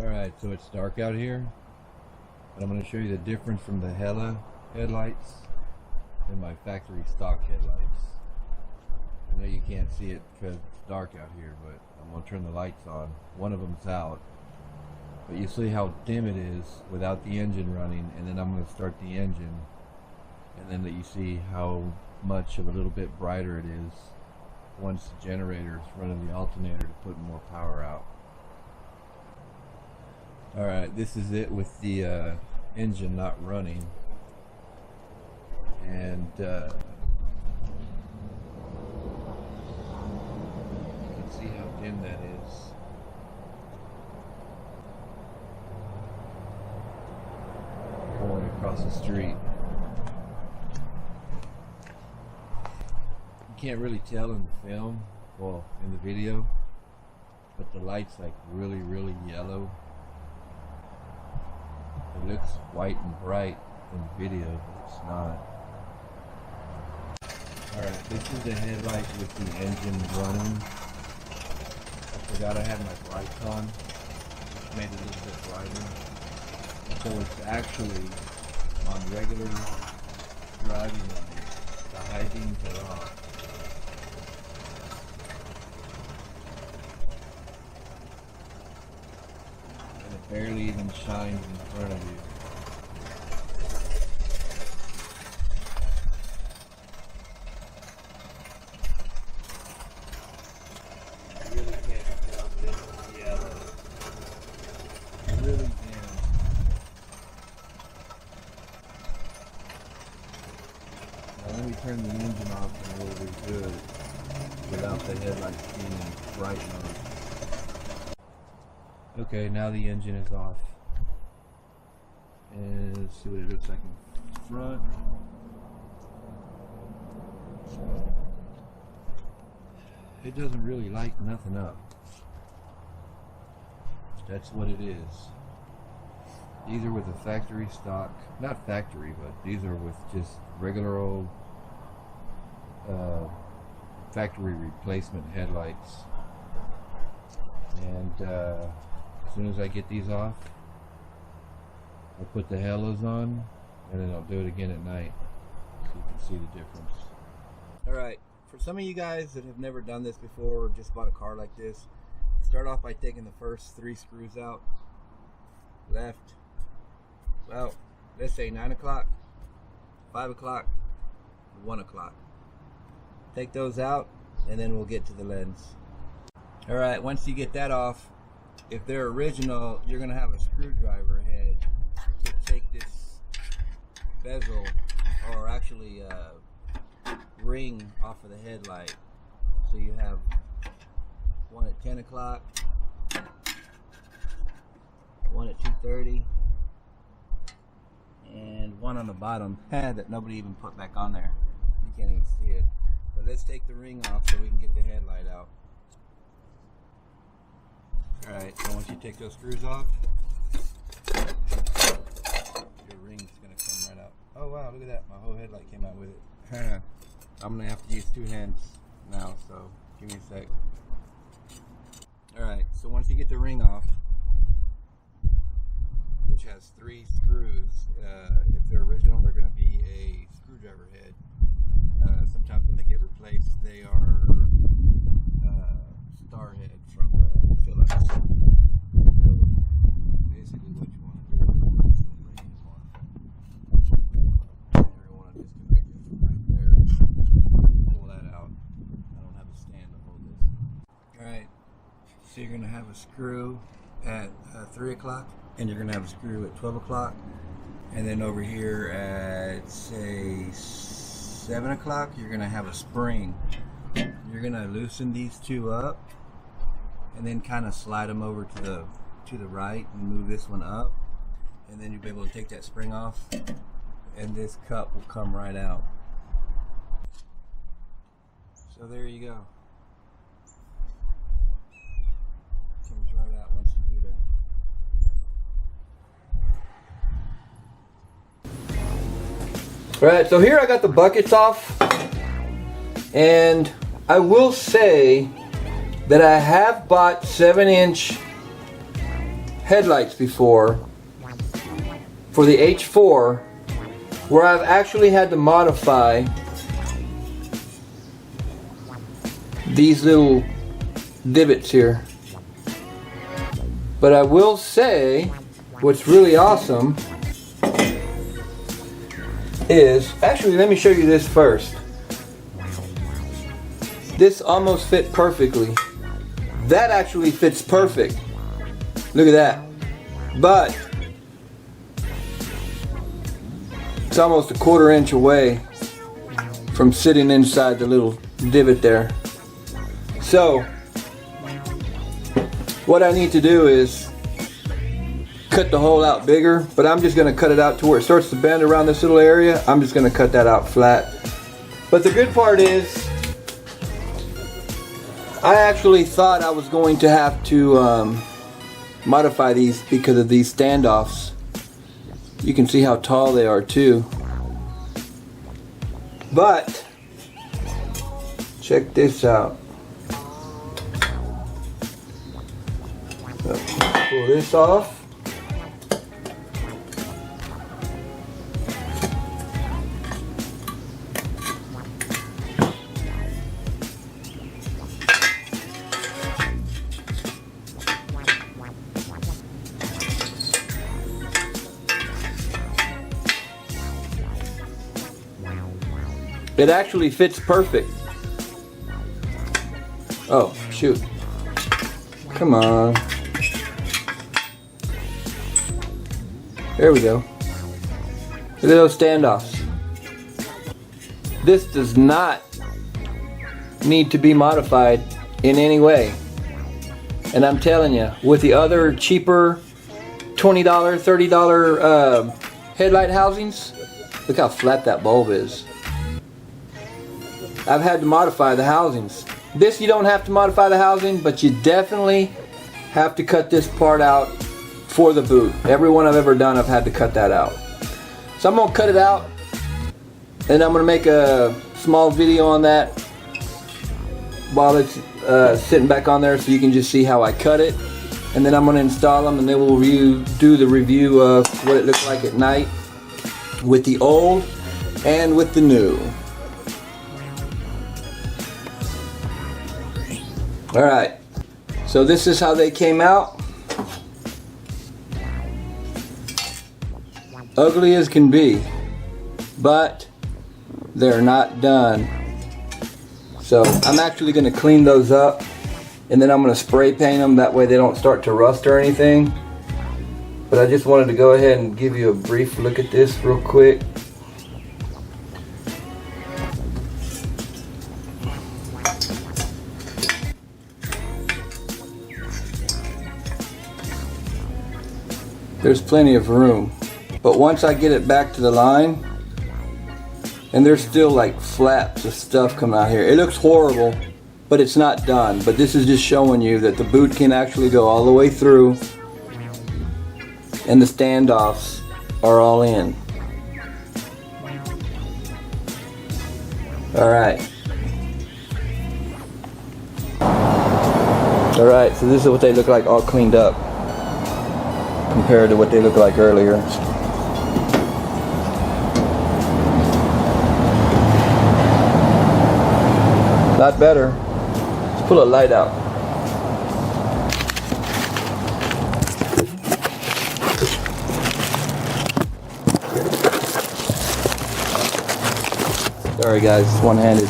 Alright, so it's dark out here, but I'm going to show you the difference from the headlights and my factory stock headlights. I know you can't see it because it's dark out here, but I'm going to turn the lights on. One of them's out, but you see how dim it is without the engine running, and then I'm going to start the engine, and then you see how much of a little bit brighter it is once the generator is running the alternator to put more power out. Alright, this is it with the engine not running, and you can see how dim that is. Going across the street. You can't really tell in the film, well, in the video, but the light's like really yellow. It looks white and bright in the video, but it's not. Alright, this is the headlight with the engine running. I forgot I had my brights on, which made it a little bit brighter. So it's actually on regular driving lights. The high beams are off. And it barely even shines in front of you. Let me turn the engine off and we'll be good without the headlights being in bright mode. Okay, now the engine is off. And let's see what it looks like in front. It doesn't really light nothing up. That's what it is. These are with a factory stock, not factory, but these are with just regular old factory replacement headlights. And as soon as I get these off, I'll put the halos on, and then I'll do it again at night so you can see the difference. Alright, for some of you guys that have never done this before or just bought a car like this, start off by taking the first 3 screws out. Left, well, let's say 9 o'clock, 5 o'clock, 1 o'clock. Take those out, and then we'll get to the lens. Alright, once you get that off, if they're original, you're going to have a screwdriver head to take this bezel, or actually ring off of the headlight. So you have one at 10 o'clock, one at 2:30, and one on the bottom that nobody even put back on there. You can't even see it. But let's take the ring off so we can get the headlight out. Alright, so once you take those screws off, your ring's going to come right out. Oh wow, look at that. My whole headlight came out with it. I'm going to have to use 2 hands now, so give me a sec. Alright, so once you get the ring off, which has 3 screws, if they're original, they're going to be a screwdriver head. Sometimes when they get replaced, they are star head from Phillips. So basically what you want to do is the ring on. You want to disconnect it from right there. Pull that out. I don't have a stand to hold this. Alright, so you're going to have a screw at 3 o'clock, and you're going to have a screw at 12 o'clock, and then over here at say 7 o'clock you're going to have a spring. You're going to loosen these 2 up and then kind of slide them over to the right and move this one up, and then you'll be able to take that spring off and this cup will come right out. So there you go. Comes right out once you do that. Alright, so here I got the buckets off, and I will say that I have bought 7-inch headlights before for the H4 where I've actually had to modify these little divots here. But I will say what's really awesome is, actually let me show you this first. This almost fit perfectly. That actually fits perfect. Look at that. But it's almost a 1/4 inch away from sitting inside the little divot there. So what I need to do is cut the hole out bigger, but I'm just going to cut it out to where it starts to bend around this little area. I'm just going to cut that out flat. But the good part is I actually thought I was going to have to modify these because of these standoffs. You can see how tall they are too. But check this out. So, pull this off. It actually fits perfect. Oh, shoot. Come on. There we go. Look at those standoffs. This does not need to be modified in any way. And I'm telling you, with the other cheaper $20, $30 headlight housings, look how flat that bulb is. I've had to modify the housings. This you don't have to modify the housing, but you definitely have to cut this part out for the boot. Every one I've ever done, I've had to cut that out. So I'm gonna cut it out, and I'm gonna make a small video on that while it's sitting back on there, so you can just see how I cut it. And then I'm gonna install them, and then we'll do the review of what it looks like at night with the old and with the new. Alright, so this is how they came out. Ugly as can be, but they're not done. So I'm actually going to clean those up, and then I'm going to spray paint them, that way they don't start to rust or anything. But I just wanted to go ahead and give you a brief look at this real quick. There's plenty of room, but once I get it back to the line, and there's still like flaps of stuff coming out here. It looks horrible, but it's not done. But this is just showing you that the boot can actually go all the way through, and the standoffs are all in. Alright. Alright, so this is what they look like all cleaned up compared to what they looked like earlier. Not better. Let's pull a light out. Sorry guys, it's one-handed.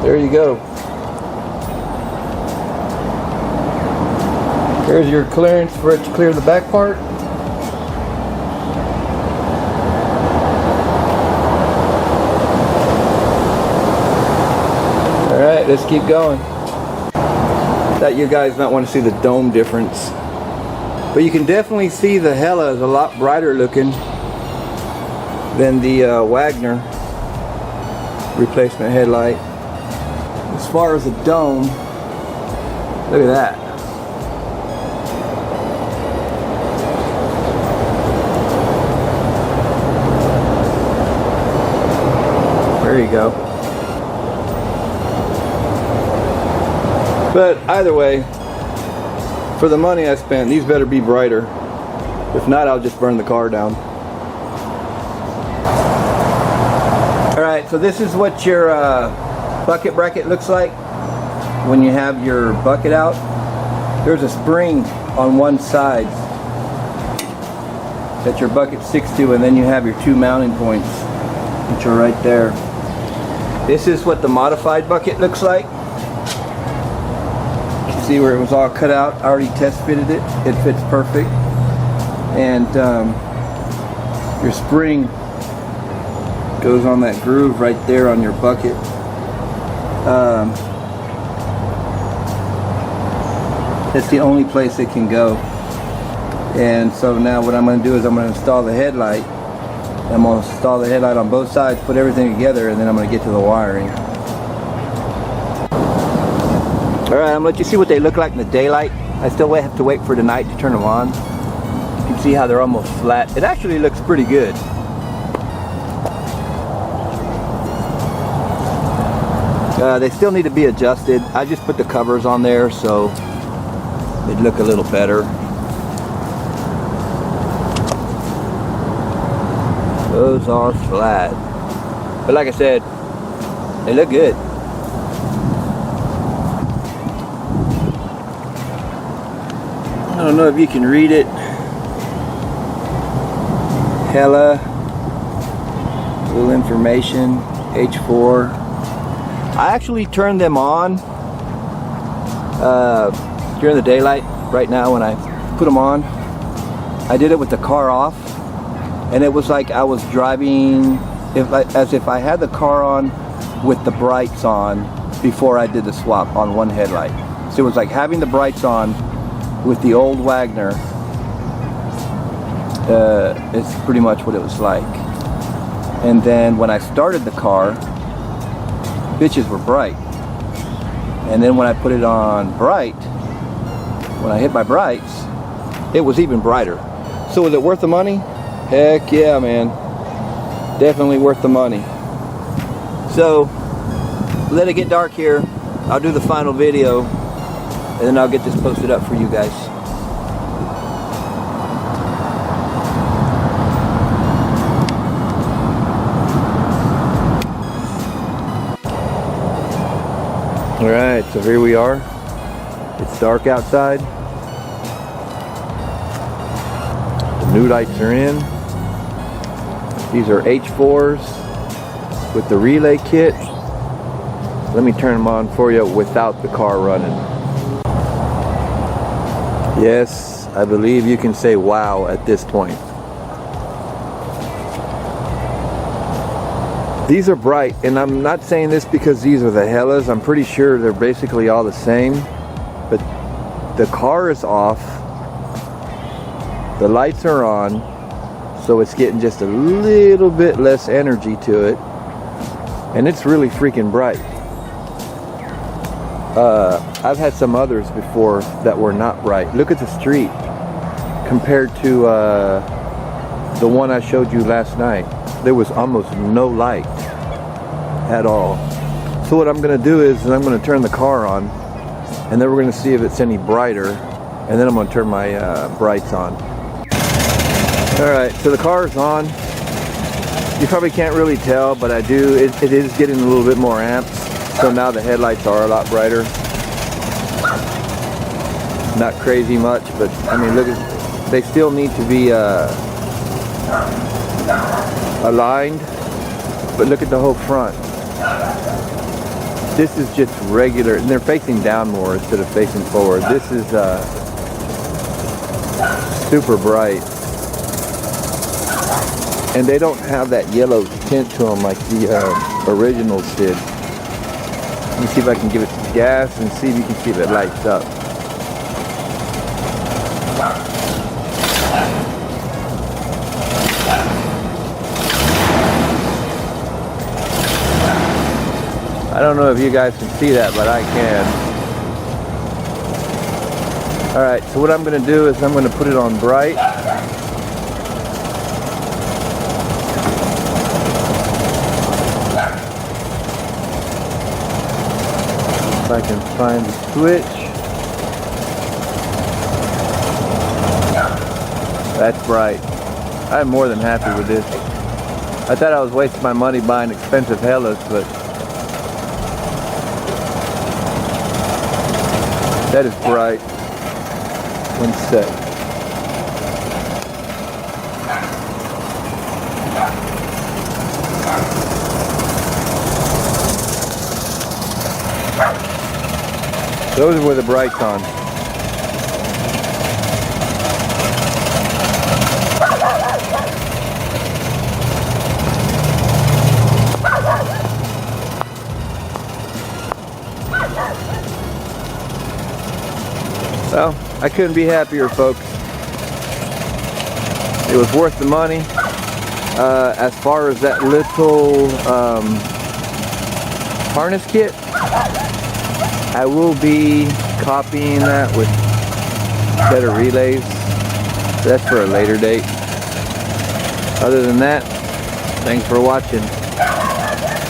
There you go. Here's your clearance for it to clear the back part. Alright, let's keep going. that you guys might want to see the dome difference. But you can definitely see the Hella is a lot brighter looking than the Wagner replacement headlight. As far as the dome, look at that. There you go. But either way, for the money I spent, these better be brighter. If not, I'll just burn the car down. Alright, so this is what your bucket bracket looks like when you have your bucket out. There's a spring on one side that your bucket sticks to, and then you have your two mounting points, which are right there. This is what the modified bucket looks like. You see where it was all cut out? I already test fitted it. It fits perfect. And your spring goes on that groove right there on your bucket. That's the only place it can go. And so now what I'm going to do is I'm going to install the headlight. I'm going to install the headlight on both sides, put everything together, and then I'm going to get to the wiring. Alright, I'm going to let you see what they look like in the daylight. I still have to wait for the night to turn them on. You can see how they're almost flat. It actually looks pretty good. They still need to be adjusted. I just put the covers on there so they'd look a little better. Those are flat. But like I said, they look good. I don't know if you can read it. Hella. Little information. H4. I actually turned them on during the daylight right now when I put them on. I did it with the car off, and it was like I was driving as if I had the car on with the brights on before I did the swap on one headlight. So it was like having the brights on with the old Wagner. It's pretty much what it was like. And then when I started the car, bitches were bright. And then when I put it on bright, when I hit my brights, it was even brighter. So was it worth the money? Heck yeah, man. Definitely worth the money. So let it get dark here. I'll do the final video and then I'll get this posted up for you guys. Alright, so here we are. It's dark outside. The new lights are in. These are H4s with the relay kit. Let me turn them on for you without the car running. Yes, I believe you can say wow at this point. These are bright, and I'm not saying this because these are the Hellas. I'm pretty sure they're basically all the same, but the car is off, the lights are on, so it's getting just a little bit less energy to it, and it's really freaking bright. I've had some others before that were not bright. Look at the street compared to the one I showed you last night. There was almost no light at all. So what I'm going to do is I'm going to turn the car on, and then we're going to see if it's any brighter, and then I'm going to turn my brights on. Alright, so the car is on. You probably can't really tell, but I do. It is getting a little bit more amps, so now the headlights are a lot brighter. Not crazy much, but I mean, look at, they still need to be aligned, but look at the whole front. This is just regular, and they're facing down more instead of facing forward. This is super bright, and they don't have that yellow tint to them like the originals did. Let me see if I can give it some gas and see if you can see if it lights up. I don't know if you guys can see that, but I can. Alright, so what I'm going to do is I'm going to put it on bright. If I can find the switch. That's bright. I'm more than happy with this. I thought I was wasting my money buying expensive Hellas, but that is bright. One sec. Those are where the bright's on. Well, I couldn't be happier, folks. It was worth the money. As far as that little harness kit, I will be copying that with better relays. That's for a later date. Other than that, thanks for watching.